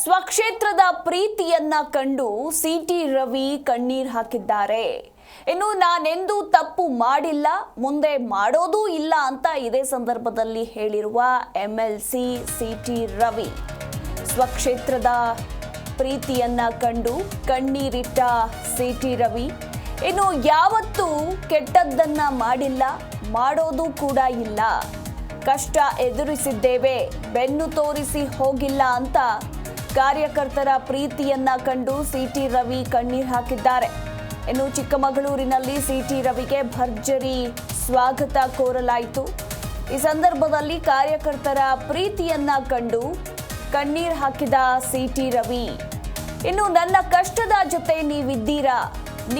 ಸ್ವಕ್ಷೇತ್ರದ ಪ್ರೀತಿಯನ್ನ ಕಂಡು ಸಿಟಿ ರವಿ ಕಣ್ಣೀರ್ ಹಾಕಿದ್ದಾರೆ. ಇನ್ನು ನಾನೆಂದೂ ತಪ್ಪು ಮಾಡಿಲ್ಲ, ಮುಂದೆ ಮಾಡೋದೂ ಇಲ್ಲ ಅಂತ ಇದೇ ಸಂದರ್ಭದಲ್ಲಿ ಹೇಳಿರುವ ಎಂಎಲ್ಸಿ ಸಿಟಿ ರವಿ ಸ್ವಕ್ಷೇತ್ರದ ಪ್ರೀತಿಯನ್ನ ಕಂಡು ಕಣ್ಣೀರಿಟ್ಟ ಸಿಟಿ ರವಿ ಇನ್ನು ಯಾವತ್ತೂ ಕೆಟ್ಟದ್ದನ್ನ ಮಾಡಿಲ್ಲ, ಮಾಡೋದು ಕೂಡ ಇಲ್ಲ, ಕಷ್ಟ ಎದುರಿಸಿದ್ದೇವೆ, ಬೆನ್ನು ತೋರಿಸಿ ಹೋಗಿಲ್ಲ ಅಂತ ಕಾರ್ಯಕರ್ತರ ಪ್ರೀತಿಯನ್ನ ಕಂಡು ಸಿಟಿ ರವಿ ಕಣ್ಣೀರ್ ಹಾಕಿದ್ದಾರೆ. ಇನ್ನು ಚಿಕ್ಕಮಗಳೂರಿನಲ್ಲಿ ಸಿಟಿ ರವಿಗೆ ಭರ್ಜರಿ ಸ್ವಾಗತ ಕೋರಲಾಯಿತು. ಈ ಸಂದರ್ಭದಲ್ಲಿ ಕಾರ್ಯಕರ್ತರ ಪ್ರೀತಿಯನ್ನ ಕಂಡು ಕಣ್ಣೀರ್ ಹಾಕಿದ ಸಿಟಿ ರವಿ ಇನ್ನು ನನ್ನ ಕಷ್ಟದ ಜೊತೆ ನೀವಿದ್ದೀರಾ,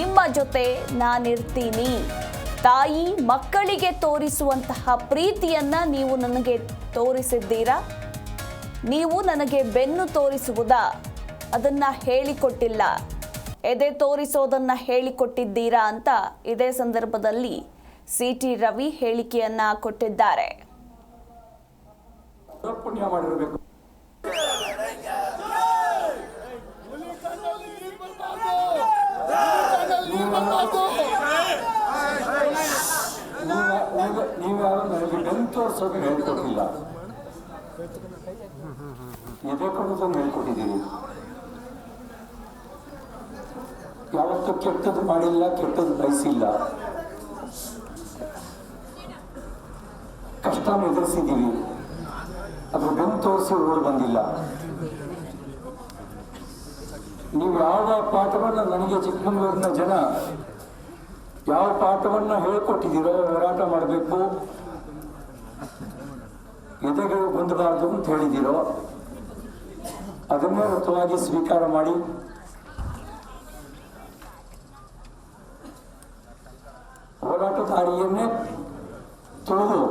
ನಿಮ್ಮ ಜೊತೆ ನಾನಿರ್ತೀನಿ, ತಾಯಿ ಮಕ್ಕಳಿಗೆ ತೋರಿಸುವಂತಹ ಪ್ರೀತಿಯನ್ನ ನೀವು ನನಗೆ ತೋರಿಸಿದ್ದೀರಾ, ನೀವು ನನಗೆ ಬೆನ್ನು ತೋರಿಸುವುದಾ ಅದನ್ನ ಹೇಳಿಕೊಟ್ಟಿಲ್ಲ, ಎದೆ ತೋರಿಸೋದನ್ನ ಹೇಳಿಕೊಟ್ಟಿದ್ದೀರಾ ಅಂತ ಇದೇ ಸಂದರ್ಭದಲ್ಲಿ ಸಿಟಿ ರವಿ ಹೇಳಿಕೆಯನ್ನ ಕೊಟ್ಟಿದ್ದಾರೆ. ಎದೆ ಕೊಡೋದನ್ನು ಹೇಳ್ಕೊಟ್ಟಿದ್ದೀರಿ. ಯಾವತ್ತೂ ಕೆಟ್ಟದ್ದು ಮಾಡಿಲ್ಲ, ಕೆಟ್ಟದ್ದು ಬಯಸಿಲ್ಲ, ಕಷ್ಟನ ಎದುರಿಸಿದ್ದೀವಿ, ಅದ್ರ ಬೆನ್ನು ತೋರಿಸಿ ಓಡಿ ಬಂದಿಲ್ಲ. ನೀವು ಯಾವ ಪಾಠವನ್ನ ನನಗೆ ಚಿಕ್ಕಮಗಳೂರಿನ ಜನ ಯಾವ ಪಾಠವನ್ನ ಹೇಳ್ಕೊಟ್ಟಿದ್ದೀರೋ, ಹೋರಾಟ ಮಾಡಬೇಕು, ಎದೆಗಳು ಹೊಂದಬಾರ್ದು ಅಂತ ಹೇಳಿದ್ದೀರೋ ಅದನ್ನೇ ವ್ರತವಾಗಿ ಸ್ವೀಕಾರ ಮಾಡಿ ಹೋರಾಟ ದಾರಿಯನ್ನೇ ತುಳಿದು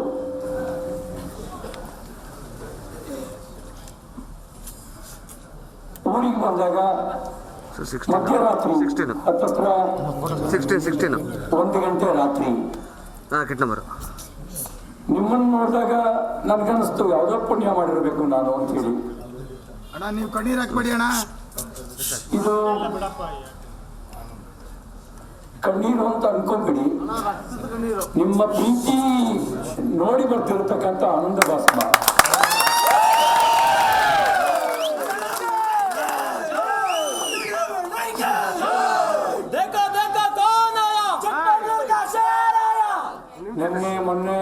ಊರಿಗೆ ಬಂದಾಗ ಮಧ್ಯರಾತ್ರಿ ಹತ್ತತ್ರ 1 ಗಂಟೆ ರಾತ್ರಿ ನಿಮ್ಮನ್ನು ನೋಡಿದಾಗ ನನ್ಗನ್ನಿಸ್ತು ಯಾವುದೋ ಪುಣ್ಯ ಮಾಡಿರ್ಬೇಕು ನಾನು ಅಂತ ಹೇಳಿ. ಅಣ್ಣ ನೀವು ಕಣ್ಣೀರ್ ಹಾಕ್ಬೇಡಿ ಅಣ್ಣ, ಇದು ಕಣ್ಣೀರು ಅಂತ ಅನ್ಕೊಂಡ್ಬಿಡಿ, ನಿಮ್ಮ ಪ್ರೀತಿ ನೋಡಿ ಬರ್ತಿರತಕ್ಕಂಥ ಆನಂದ ಭಾಸ್ಮ. ನಿನ್ನೆ ಮೊನ್ನೆ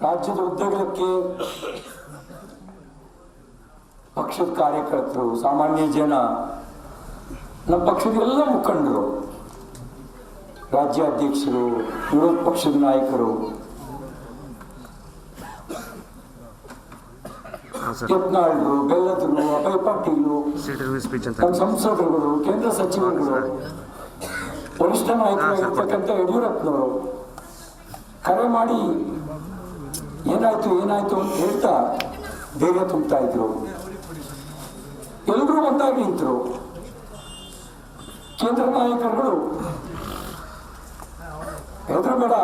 ರಾಜ್ಯದ ಉದ್ದಗಲಕ್ಕೆ ಪಕ್ಷದ ಕಾರ್ಯಕರ್ತರು, ಸಾಮಾನ್ಯ ಜನ, ನಮ್ಮ ಪಕ್ಷದ ಎಲ್ಲ ಮುಖಂಡರು, ರಾಜ್ಯಾಧ್ಯಕ್ಷರು, ವಿರೋಧ ಪಕ್ಷದ ನಾಯಕರು, ಯತ್ನಾಳ್ರು, ಬೆಲ್ಲದರು, ಅಭಯ ಪಾಟೀಲು, ನಮ್ಮ ಸಂಸದರುಗಳು, ಕೇಂದ್ರ ಸಚಿವರುಗಳು, ವರಿಷ್ಠ ನಾಯಕರಾಗಿರ್ತಕ್ಕಂಥ ಯಡಿಯೂರಪ್ಪನವರು ಕರೆ ಮಾಡಿ ಏನಾಯ್ತು ಏನಾಯ್ತು ಅಂತ ಹೇಳ್ತಾ ಧೈರ್ಯ ತುಂಬ್ತಾ ಇದ್ರು. ಎಲ್ಲರೂ ಒಂದಾಗಿ ನಿಂತರು. ಕೇಂದ್ರ ನಾಯಕರುಗಳು ಹೆದರಬೇಡ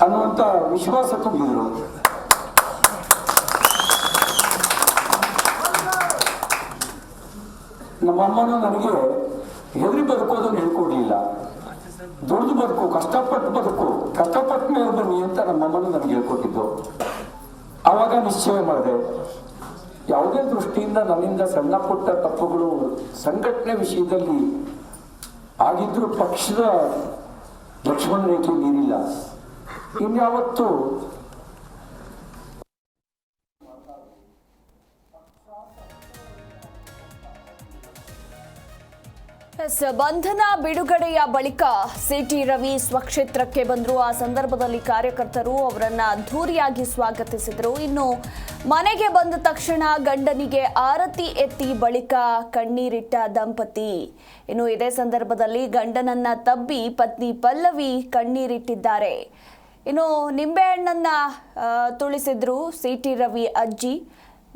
ಅನ್ನುವಂತ ವಿಶ್ವಾಸ ತುಂಬಿದ್ರು. ನಮ್ಮಮ್ಮನೂ ನನಗೆ ಹೆದರಿ ಬದುಕೋದನ್ನು ಹೇಳ್ಕೊಡ್ಲಿಲ್ಲ. ದುಡಿದು ಬದುಕು, ಕಷ್ಟಪಟ್ಟು ಬದುಕು, ಕಷ್ಟಪಟ್ಟ ಮೇಲೆ ಬನ್ನಿ ಅಂತ ನಮ್ಮಮ್ಮನೂ ನನಗೆ ಹೇಳ್ಕೊಟ್ಟಿದ್ದು. ಆವಾಗ ನಿಶ್ಚಯ ಮಾಡಿದೆ, ಯಾವುದೇ ದೃಷ್ಟಿಯಿಂದ ನನ್ನಿಂದ ಸಣ್ಣ ಪುಟ್ಟ ತಪ್ಪುಗಳು ಸಂಘಟನೆ ವಿಷಯದಲ್ಲಿ ಆಗಿದ್ರೂ ಪಕ್ಷದ ಲಕ್ಷ್ಮಣ ರೇಖೆ ಮೀರಿಲ್ಲ. ಇನ್ಯಾವತ್ತು ಬಂಧನ ಬಿಡುಗಡೆಯ ಬಳಿಕ ಸಿಟಿ ರವಿ ಸ್ವಕ್ಷೇತ್ರಕ್ಕೆ ಬಂದರು. ಆ ಸಂದರ್ಭದಲ್ಲಿ ಕಾರ್ಯಕರ್ತರು ಅವರನ್ನ ಅದ್ಧೂರಿಯಾಗಿ ಸ್ವಾಗತಿಸಿದರು. ಇನ್ನು ಮನೆಗೆ ಬಂದ ತಕ್ಷಣ ಗಂಡನಿಗೆ ಆರತಿ ಎತ್ತಿ ಬಳಿಕ ಕಣ್ಣೀರಿಟ್ಟ ದಂಪತಿ. ಇನ್ನು ಇದೇ ಸಂದರ್ಭದಲ್ಲಿ ಗಂಡನನ್ನ ತಬ್ಬಿ ಪತ್ನಿ ಪಲ್ಲವಿ ಕಣ್ಣೀರಿಟ್ಟಿದ್ದಾರೆ. ಇನ್ನು ನಿಂಬೆಹಣ್ಣನ್ನ ತುಳಿಸಿದ್ರು ಸಿಟಿ ರವಿ ಅಜ್ಜಿ.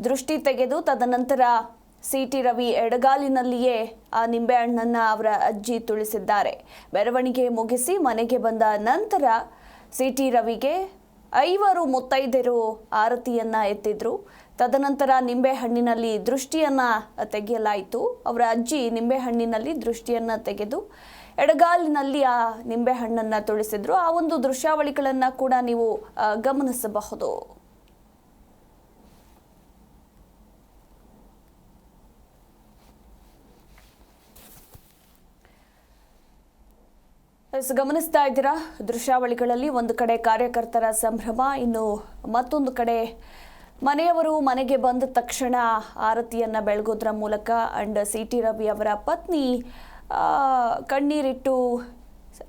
ದೃಷ್ಟಿ ತೆಗೆದು ತದನಂತರ ಸಿಟಿ ರವಿ ಎಡಗಾಲಿನಲ್ಲಿಯೇ ಆ ನಿಂಬೆಹಣ್ಣನ್ನು ಅವರ ಅಜ್ಜಿ ತುಳಿಸಿದ್ದಾರೆ. ಮೆರವಣಿಗೆ ಮುಗಿಸಿ ಮನೆಗೆ ಬಂದ ನಂತರ ಸಿಟಿ ರವಿಗೆ 5 ಮುತ್ತೈದೆಯರು ಆರತಿಯನ್ನ ಎತ್ತಿದ್ರು. ತದನಂತರ ನಿಂಬೆಹಣ್ಣಿನಲ್ಲಿ ದೃಷ್ಟಿಯನ್ನು ತೆಗೆಯಲಾಯಿತು. ಅವರ ಅಜ್ಜಿ ನಿಂಬೆಹಣ್ಣಿನಲ್ಲಿ ದೃಷ್ಟಿಯನ್ನು ತೆಗೆದು ಎಡಗಾಲಿನಲ್ಲಿ ಆ ನಿಂಬೆಹಣ್ಣನ್ನು ತುಳಿಸಿದ್ರು. ಆ ಒಂದು ದೃಶ್ಯಾವಳಿಗಳನ್ನು ಕೂಡ ನೀವು ಗಮನಿಸಬಹುದು. ಗಮನಿಸ್ತಾ ಇದ್ದೀರಾ ದೃಶ್ಯಾವಳಿಗಳಲ್ಲಿ ಒಂದು ಕಡೆ ಕಾರ್ಯಕರ್ತರ ಸಂಭ್ರಮ, ಇನ್ನು ಮತ್ತೊಂದು ಕಡೆ ಮನೆಯವರು ಮನೆಗೆ ಬಂದ ತಕ್ಷಣ ಆರತಿಯನ್ನು ಬೆಳಗೋದ್ರ ಮೂಲಕ ಅಂಡ್ ಸಿ.ಟಿ. ರವಿ ಅವರ ಪತ್ನಿ ಕಣ್ಣೀರಿಟ್ಟು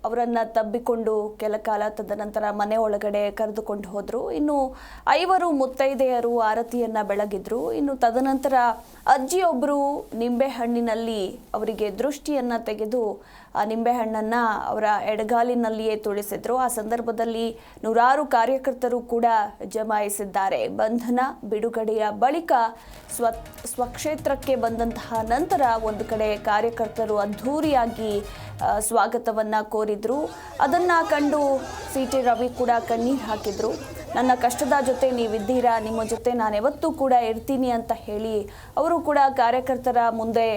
ಅವರನ್ನು ತಬ್ಬಿಕೊಂಡು ಕೆಲ ಕಾಲ ತದನಂತರ ಮನೆ ಒಳಗಡೆ ಕರೆದುಕೊಂಡು ಹೋದರು. ಇನ್ನು 5 ಮುತ್ತೈದೆಯರು ಆರತಿಯನ್ನು ಬೆಳಗಿದ್ರು. ಇನ್ನು ತದನಂತರ ಅಜ್ಜಿಯೊಬ್ಬರು ನಿಂಬೆಹಣ್ಣಿನಲ್ಲಿ ಅವರಿಗೆ ದೃಷ್ಟಿಯನ್ನು ತೆಗೆದು ಆ ನಿಂಬೆಹಣ್ಣನ್ನು ಅವರ ಎಡಗಾಲಿನಲ್ಲಿಯೇ ತುಳಿಸಿದ್ರು. ಆ ಸಂದರ್ಭದಲ್ಲಿ ನೂರಾರು ಕಾರ್ಯಕರ್ತರು ಕೂಡ ಜಮಾಯಿಸಿದ್ದಾರೆ. ಬಂಧನ ಬಿಡುಗಡೆಯ ಬಳಿಕ ಸ್ವಕ್ಷೇತ್ರಕ್ಕೆ ಬಂದಂತಹ ನಂತರ ಒಂದು ಕಡೆ ಕಾರ್ಯಕರ್ತರು ಅದ್ಧೂರಿಯಾಗಿ ಸ್ವಾಗತವನ್ನು ಕೋರಿದ್ರು. ಅದನ್ನು ಕಂಡು ಸಿ.ಟಿ. ರವಿ ಕೂಡ ಕಣ್ಣೀರು ಹಾಕಿದ್ರು. ನನ್ನ ಕಷ್ಟದ ಜೊತೆ ನೀವಿದ್ದೀರಾ, ನಿಮ್ಮ ಜೊತೆ ನಾನು ಯಾವತ್ತೂ ಕೂಡ ಇರ್ತೀನಿ ಅಂತ ಹೇಳಿ ಅವರು ಕೂಡ ಕಾರ್ಯಕರ್ತರ ಮುಂದೆ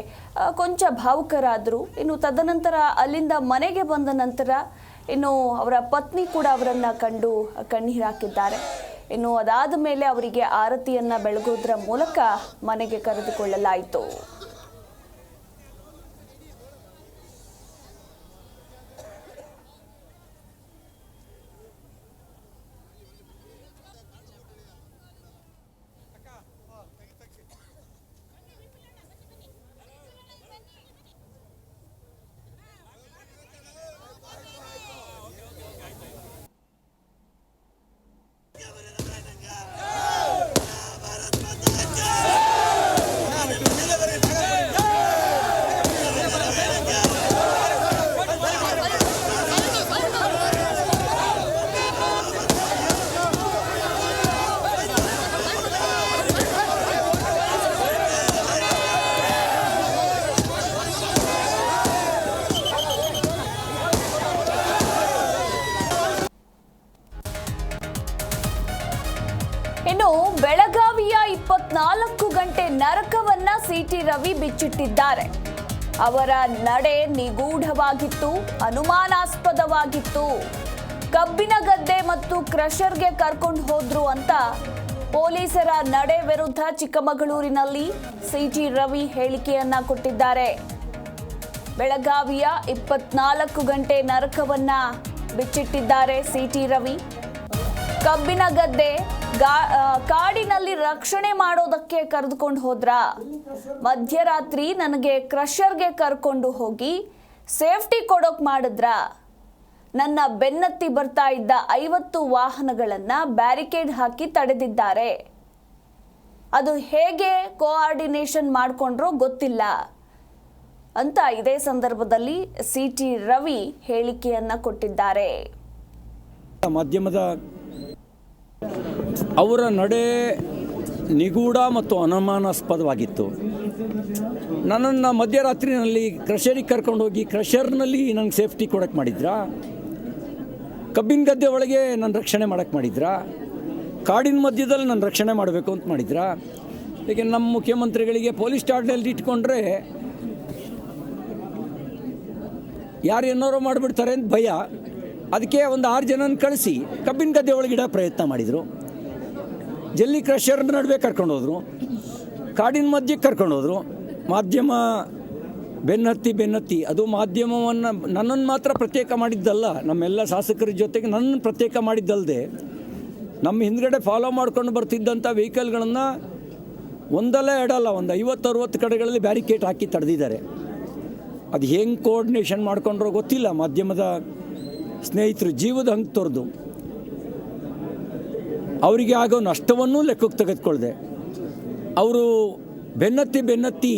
ಕೊಂಚ ಭಾವುಕರಾದರು. ಇನ್ನು ತದನಂತರ ಅಲ್ಲಿಂದ ಮನೆಗೆ ಬಂದ ನಂತರ ಇನ್ನು ಅವರ ಪತ್ನಿ ಕೂಡ ಅವರನ್ನು ಕಂಡು ಕಣ್ಣೀರು ಹಾಕಿದ್ದಾರೆ. ಇನ್ನು ಅದಾದ ಮೇಲೆ ಅವರಿಗೆ ಆರತಿಯನ್ನು ಬೆಳಗೋದ್ರ ಮೂಲಕ ಮನೆಗೆ ಕರೆದುಕೊಳ್ಳಲಾಯಿತು. ಇನ್ನು ಬೆಳಗಾವಿಯ 24 ಗಂಟೆ ನರಕವನ್ನ ಸಿ.ಟಿ. ರವಿ ಬಿಚ್ಚಿಟ್ಟಿದ್ದಾರೆ. ಅವರ ನಡೆ ನಿಗೂಢವಾಗಿತ್ತು, ಅನುಮಾನಾಸ್ಪದವಾಗಿತ್ತು. ಕಬ್ಬಿನ ಗದ್ದೆ ಮತ್ತು ಕ್ರಷರ್ಗೆ ಕರ್ಕೊಂಡು ಹೋದ್ರು ಅಂತ ಪೊಲೀಸರ ನಡೆ ವಿರುದ್ಧ ಚಿಕ್ಕಮಗಳೂರಿನಲ್ಲಿ ಸಿ.ಟಿ. ರವಿ ಹೇಳಿಕೆಯನ್ನ ಕೊಟ್ಟಿದ್ದಾರೆ. ಬೆಳಗಾವಿಯ 24 ಗಂಟೆ ನರಕವನ್ನ ಬಿಚ್ಚಿಟ್ಟಿದ್ದಾರೆ ಸಿ.ಟಿ. ರವಿ. ಕಬ್ಬಿನ ಗದ್ದೆ ಕಾಡಿನಲ್ಲಿ ರಕ್ಷಣೆ ಮಾಡೋದಕ್ಕೆ ಕರೆದುಕೊಂಡು ಹೋದ್ರ, ಮಧ್ಯರಾತ್ರಿ ನನಗೆ ಕ್ರಷರ್ಗೆ ಕರ್ಕೊಂಡು ಹೋಗಿ ಸೇಫ್ಟಿ ಕೊಡೋಕ್ ಮಾಡಿದ್ರ, ನನ್ನ ಬೆನ್ನತ್ತಿ ಬರ್ತಾ ಇದ್ದ 50 ವಾಹನಗಳನ್ನ ಬ್ಯಾರಿಕೇಡ್ ಹಾಕಿ ತಡೆದಿದ್ದಾರೆ. ಅದು ಹೇಗೆ ಕೋಆರ್ಡಿನೇಷನ್ ಮಾಡಿಕೊಂಡ್ರೋ ಗೊತ್ತಿಲ್ಲ ಅಂತ ಇದೇ ಸಂದರ್ಭದಲ್ಲಿ ಸಿ.ಟಿ. ರವಿ ಹೇಳಿಕೆಯನ್ನ ಕೊಟ್ಟಿದ್ದಾರೆ. ಮಾಧ್ಯಮದ ಅವರ ನಡೆ ನಿಗೂಢ ಮತ್ತು ಅನುಮಾನಾಸ್ಪದವಾಗಿತ್ತು. ನನ್ನನ್ನು ಮಧ್ಯರಾತ್ರಿನಲ್ಲಿ ಕ್ರಷರಿಗೆ ಕರ್ಕೊಂಡು ಹೋಗಿ ಕ್ರಷರ್ನಲ್ಲಿ ನನಗೆ ಸೇಫ್ಟಿ ಕೊಡೋಕ್ಕೆ ಮಾಡಿದ್ರಾ, ಕಬ್ಬಿನ ಗದ್ದೆ ಒಳಗೆ ನನ್ನ ರಕ್ಷಣೆ ಮಾಡೋಕ್ಕೆ ಮಾಡಿದ್ರಾ, ಕಾಡಿನ ಮಧ್ಯದಲ್ಲಿ ನನ್ನ ರಕ್ಷಣೆ ಮಾಡಬೇಕು ಅಂತ ಮಾಡಿದ್ರಾ. ಹೀಗೆ ನಮ್ಮ ಮುಖ್ಯಮಂತ್ರಿಗಳಿಗೆ ಪೊಲೀಸ್ ಠಾಣೆಯಲ್ಲಿ ಇಟ್ಕೊಂಡ್ರೆ ಯಾರು ಏನಾರೋ ಮಾಡಿಬಿಡ್ತಾರೆ ಅಂತ ಭಯ. ಅದಕ್ಕೆ ಒಂದು 6 ಜನನ ಕಳಿಸಿ ಕಬ್ಬಿನ ಗದ್ದೆ ಒಳಗಿಡೋ ಪ್ರಯತ್ನ ಮಾಡಿದರು. ಜಲ್ಲಿ ಕ್ರಷರ್ ನಡುವೆ ಕರ್ಕೊಂಡೋದ್ರು, ಕಾಡಿನ ಮಧ್ಯಕ್ಕೆ ಕರ್ಕೊಂಡೋದ್ರು. ಮಾಧ್ಯಮ ಬೆನ್ನತ್ತಿ ಅದು ಮಾಧ್ಯಮವನ್ನು ನನ್ನನ್ನು ಮಾತ್ರ ಪ್ರತ್ಯೇಕ ಮಾಡಿದ್ದಲ್ಲ, ನಮ್ಮೆಲ್ಲ ಶಾಸಕರ ಜೊತೆಗೆ ನನ್ನ ಪ್ರತ್ಯೇಕ ಮಾಡಿದ್ದಲ್ಲದೆ ನಮ್ಮ ಹಿಂದ್ಗಡೆ ಫಾಲೋ ಮಾಡ್ಕೊಂಡು ಬರ್ತಿದ್ದಂಥ ವೆಹಿಕಲ್ಗಳನ್ನು ಒಂದಲ್ಲ ಎರಡಲ್ಲ ಒಂದು 50-60 ಕಡೆಗಳಲ್ಲಿ ಬ್ಯಾರಿಕೇಡ್ ಹಾಕಿ ತಡೆದಿದ್ದಾರೆ. ಅದು ಹೆಂಗೆ ಕೋಆರ್ಡಿನೇಷನ್ ಮಾಡ್ಕೊಂಡ್ರೋ ಗೊತ್ತಿಲ್ಲ. ಮಾಧ್ಯಮದ ಸ್ನೇಹಿತರು ಜೀವದ ಹಂಗೆ ತೊರೆದು ಅವರಿಗೆ ಆಗೋ ನಷ್ಟವನ್ನೂ ಲೆಕ್ಕಕ್ಕೆ ತೆಗೆದುಕೊಳ್ಳದೆ ಅವರು ಬೆನ್ನತ್ತಿ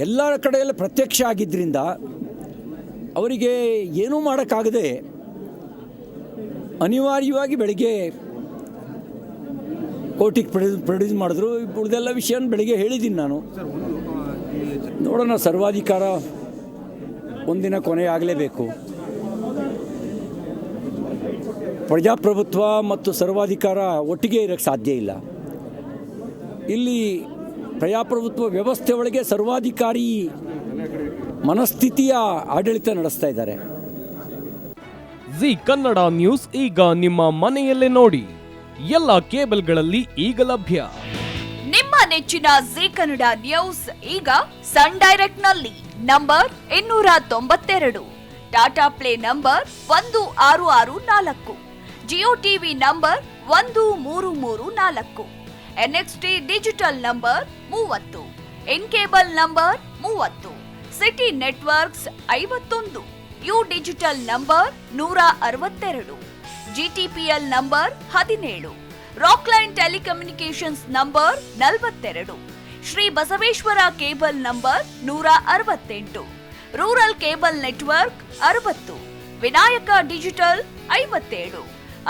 ಎಲ್ಲ ಕಡೆಯಲ್ಲ ಪ್ರತ್ಯಕ್ಷ ಆಗಿದ್ದರಿಂದ ಅವರಿಗೆ ಏನೂ ಮಾಡೋಕ್ಕಾಗದೆ ಅನಿವಾರ್ಯವಾಗಿ ಬೆಳಿಗ್ಗೆ ಕೋರ್ಟಿಗೆ ಪ್ರೊಡ್ಯೂಸ್ ಮಾಡಿದ್ರು. ಉಳಿದೆಲ್ಲ ವಿಷಯನ ಬೆಳಿಗ್ಗೆ ಹೇಳಿದ್ದೀನಿ ನಾನು. ನೋಡೋಣ, ಸರ್ವಾಧಿಕಾರ ಒಂದಿನ ಕೊನೆಯಾಗಲೇಬೇಕು. ಪ್ರಜಾಪ್ರಭುತ್ವ ಮತ್ತು ಸರ್ವಾಧಿಕಾರ ಒಟ್ಟಿಗೆ ಇರೋಕ್ಕೆ ಸಾಧ್ಯ ಇಲ್ಲ. ಇಲ್ಲಿ ಪ್ರಜಾಪ್ರಭುತ್ವ ವ್ಯವಸ್ಥೆ ಒಳಗೆ ಸರ್ವಾಧಿಕಾರಿ ಮನಸ್ಥಿತಿಯ ಆಡಳಿತ ನಡೆಸ್ತಾ ಇದ್ದಾರೆ. ಜಿ ಕನ್ನಡ ನ್ಯೂಸ್ ಈಗ ನಿಮ್ಮ ಮನೆಯಲ್ಲೇ ನೋಡಿ. ಎಲ್ಲ ಕೇಬಲ್ಗಳಲ್ಲಿ ಈಗ ಲಭ್ಯ. ನಿಮ್ಮ ನೆಚ್ಚಿನ ಜಿ ಕನ್ನಡ ನ್ಯೂಸ್ ಈಗ ಸನ್ ಡೈರೆಕ್ಟ್ ನಲ್ಲಿ number 292, Tata play number 1664, Jio TV number 1334, NXT digital number 30, in cable number 30, city networks 51, U digital number 162, GTPL number 17, Rockline telecommunications number 42, Shri Basaveshwara cable number 168, rural cable network 60, Vinayaka digital 57,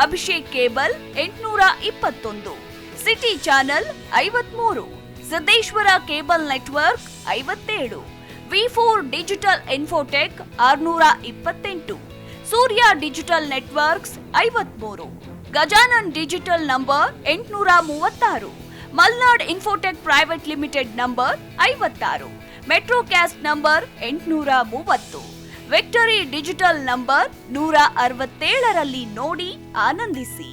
Abhishek cable 821, city channel 53, Siddeshwara cable network 57, V4 digital Infotech 628, Surya digital networks 53, Gajanan digital number 836, Malnad infotech private limited number 56, Metrocast number 830, victory digital number 167ರಲ್ಲಿ ನೋಡಿ ಆನಂದಿಸಿ.